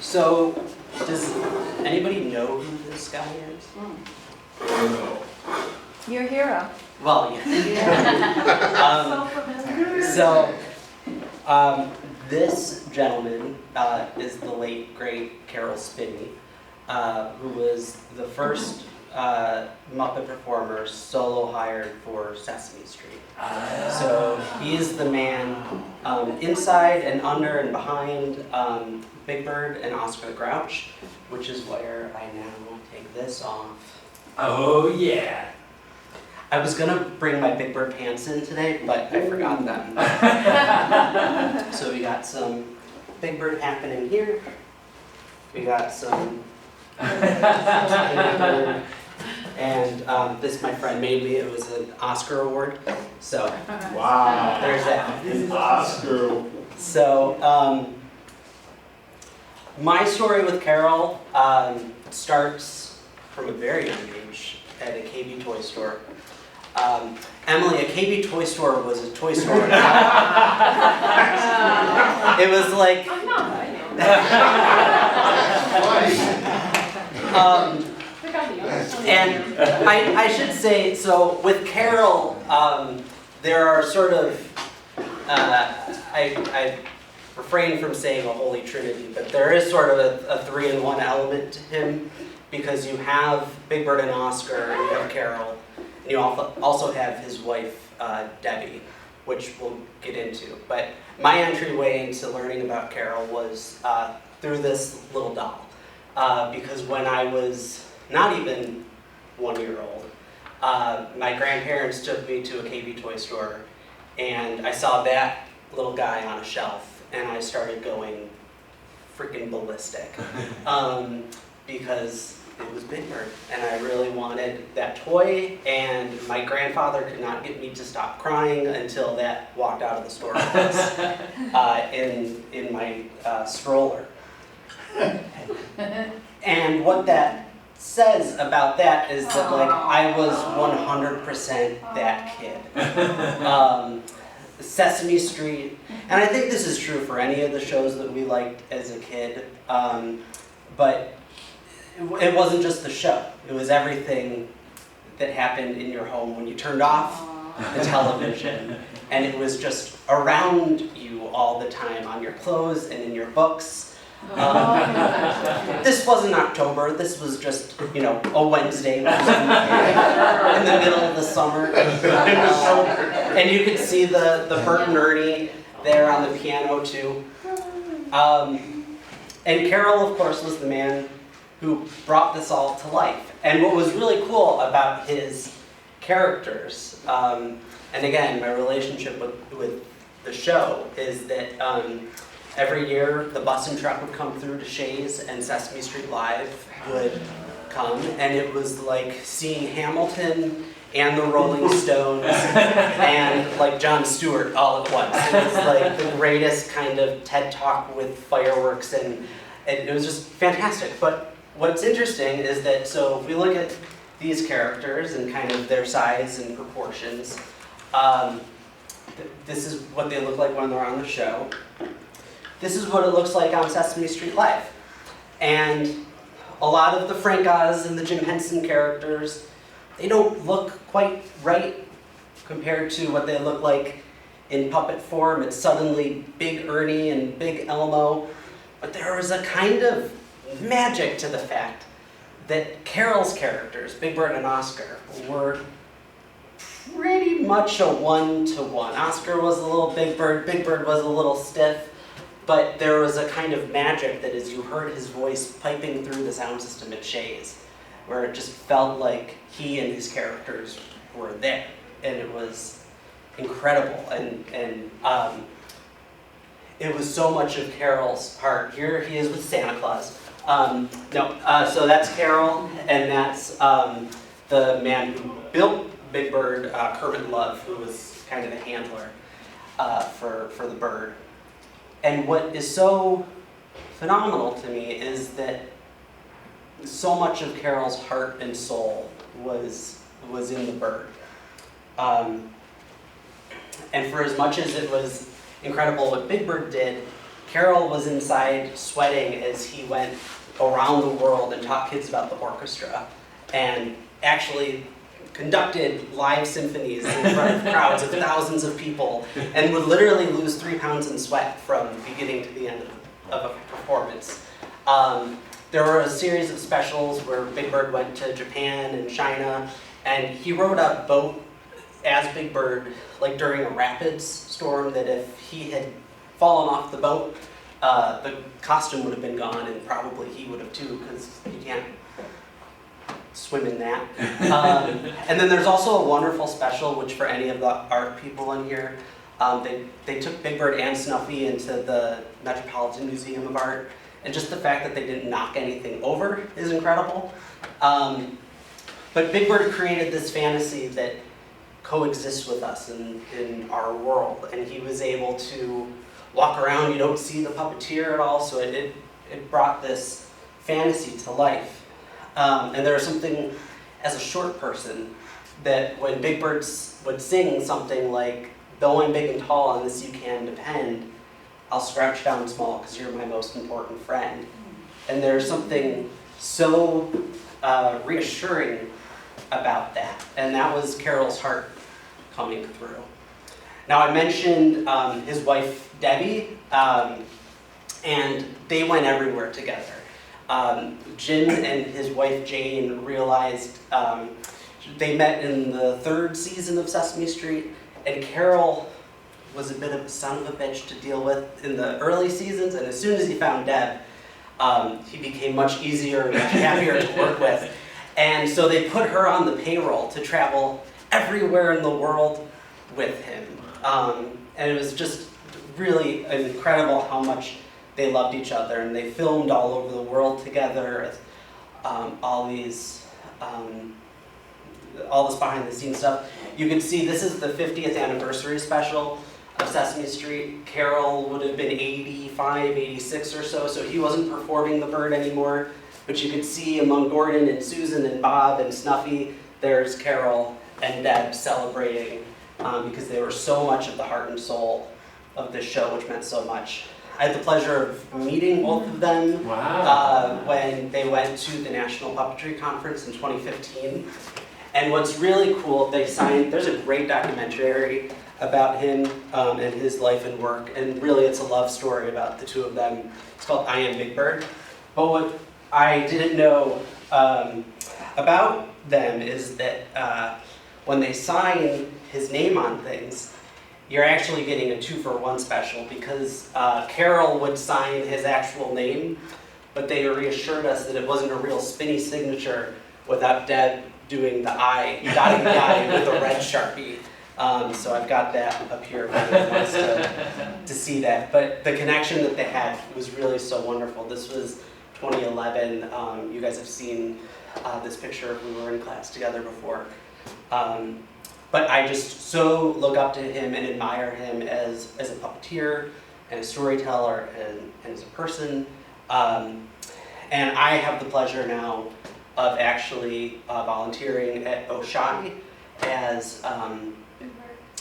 So, does anybody know who this guy is? No. Your hero. Well, yeah. This gentleman is the late, great Caroll Spinney, who was the first Muppet performer solo hired for Sesame Street. So he's the man inside and under and behind Big Bird and Oscar the Grouch, which is where I now take this off. Oh yeah. I was gonna bring my Big Bird pants in today, but I forgot them. So we got some Big Bird happening here. We got some Big Bird. And this my friend made me. It was an Oscar award. So Wow. there's that. An Oscar. So my story with Caroll starts from a very young age at a KB toy store. Emily, a KB toy store was a toy store. It was like. I'm not, I know. And I should say, so with Caroll, there are sort of, I refrain from saying a holy trinity, but there is sort of a three-in-one element to him, because you have Big Bird and Oscar, and you have Caroll, and you also have his wife, Debbie, which we'll get into. But my entryway into learning about Caroll was through this little doll, because when I was not even 1 year old, my grandparents took me to a KB toy store, and I saw that little guy on a shelf, and I started going freaking ballistic, because it was Big Bird, and I really wanted that toy, and my grandfather could not get me to stop crying until that walked out of the store with us, in my stroller. And what that says about that is that, like, I was 100% that kid. Sesame Street, and I think this is true for any of the shows that we liked as a kid, but it wasn't just the show. It was everything that happened in your home when you turned off the television, and it was just around you all the time, on your clothes and in your books. This wasn't October, this was just, a Wednesday in the middle of the summer. And you could see the Bert and Ernie there on the piano too. And Caroll, of course, was the man who brought this all to life. And what was really cool about his characters, and again, my relationship with the show, is that every year, the bus and truck would come through to Shays, and Sesame Street Live would come, and it was like seeing Hamilton and the Rolling Stones and like Jon Stewart all at once. It was like the greatest kind of TED Talk with fireworks, and it was just fantastic. But what's interesting is that, so if we look at these characters and kind of their size and proportions, this is what they look like when they're on the show. This is what it looks like on Sesame Street Live. And a lot of the Frank Oz and the Jim Henson characters, they don't look quite right compared to what they look like in puppet form. It's suddenly Big Ernie and Big Elmo. But there was a kind of magic to the fact that Caroll's characters, Big Bird and Oscar, were pretty much a one-to-one. Oscar was a little Big Bird was a little stiff. But there was a kind of magic that as you heard his voice piping through the sound system at Shays, where it just felt like he and his characters were there. And it was incredible. And it was so much of Caroll's heart. Here he is with Santa Claus. So that's Caroll, and that's the man who built Big Bird, Kermit Love, who was kind of the handler for the bird. And what is so phenomenal to me is that so much of Caroll's heart and soul was in the bird. And for as much as it was incredible what Big Bird did, Caroll was inside sweating as he went around the world and taught kids about the orchestra and actually conducted live symphonies in front of crowds of thousands of people and would literally lose 3 pounds in sweat from beginning to the end of a performance. There were a series of specials where Big Bird went to Japan and China, and he rode a boat as Big Bird, like during a rapids storm, that if he had fallen off the boat, the costume would have been gone, and probably he would have too, because he can't swim in that. And then there's also a wonderful special, which for any of the art people in here, they took Big Bird and Snuffy into the Metropolitan Museum of Art, and just the fact that they didn't knock anything over is incredible. But Big Bird created this fantasy that coexists with us in our world, and he was able to walk around. You don't see the puppeteer at all, so it brought this fantasy to life. And there's something, as a short person, that when Big Bird would sing something like, "Though I'm big and tall, on this you can depend, I'll scrouch down small because you're my most important friend." And there's something so reassuring about that. And that was Caroll's heart coming through. Now I mentioned his wife, Debbie, and they went everywhere together. Jim and his wife, Jane, realized they met in the 3rd season of Sesame Street, and Caroll was a bit of a son of a bitch to deal with in the early seasons, and as soon as he found Deb, he became much easier and much happier to work with. And so they put her on the payroll to travel everywhere in the world with him. And it was just really incredible how much they loved each other, and they filmed all over the world together, all this behind the scenes stuff. You can see this is the 50th anniversary special of Sesame Street. Caroll would have been 85, 86 or so he wasn't performing the bird anymore. But you could see among Gordon and Susan and Bob and Snuffy, there's Caroll and Deb celebrating because they were so much of the heart and soul of this show, which meant so much. I had the pleasure of meeting both of them when they went to the National Puppetry Conference in 2015. And what's really cool, there's a great documentary about him and his life and work, and really it's a love story about the two of them. It's called I Am Big Bird. But what I didn't know about them is that when they sign his name on things, you're actually getting a 2-for-1 special, because Caroll would sign his actual name, but they reassured us that it wasn't a real Spinney signature without Deb doing the I, dotting the I with a red Sharpie. So I've got that up here if anyone wants to see that. But the connection that they had was really so wonderful. This was 2011. You guys have seen this picture. We were in class together before. But I just so look up to him and admire him as a puppeteer and a storyteller and as a person. And I have the pleasure now of actually volunteering at Oshai as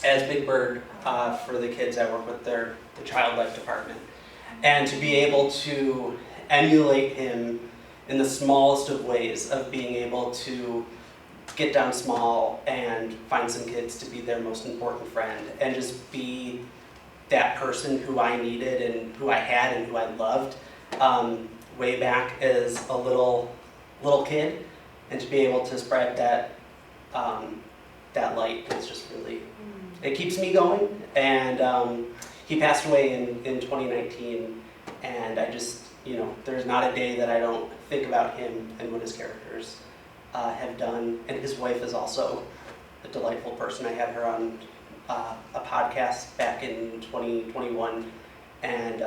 Big Bird for the kids I work with the child life department. And to be able to emulate him in the smallest of ways, of being able to get down small and find some kids to be their most important friend, and just be that person who I needed and who I had and who I loved way back as a little kid, and to be able to spread that light is just really, it keeps me going. And he passed away in 2019, and I just, there's not a day that I don't think about him and what his characters have done. And his wife is also a delightful person. I had her on a podcast back in 2021, and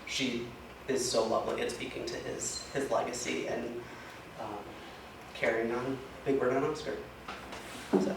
she is so lovely at speaking to his legacy and carrying on Big Bird on Oscar. So.